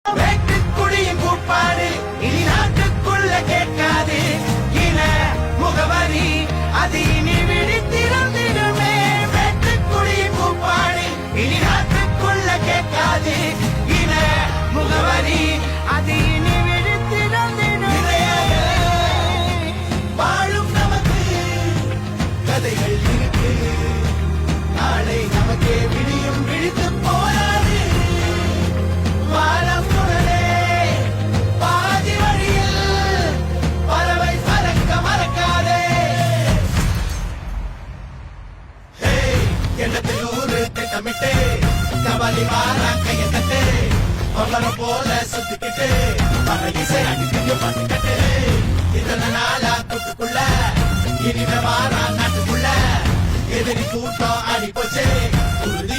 வேட்டுக்குடியின் கூப்பாடு இனி நாட்டுக்குள்ள கேட்காது. இன முகவரி அது இனி விழித்திருந்திடுமே. வேட்டுக்குடியின் கூப்பாடு இனி நாட்டுக்குள்ள கேட்காது. இன முகவரி அது இனி விழித்திருந்திடுமே. வாழும் நமக்கு கதைகள் இருக்கு. நாளை நமக்கே விடியும் விழித்து போராது. வானம் உடனே பாதி வழியில் பறவை பறக்க மறக்காதே. எண்ணத்தில் ஊரு திட்டமிட்டு கபாலி வாரா கையை தட்டு. பவரம் போல சுத்திக்கிட்டு பறகிசை அடிக்க பாட்டுக்கட்டு. இத்தனை நாளா கூட்டுக்குள்ள இனிமே வாரா நாட்டுக்குள்ள எதிரி கூட்டம் அடி போச்சு. உறுதி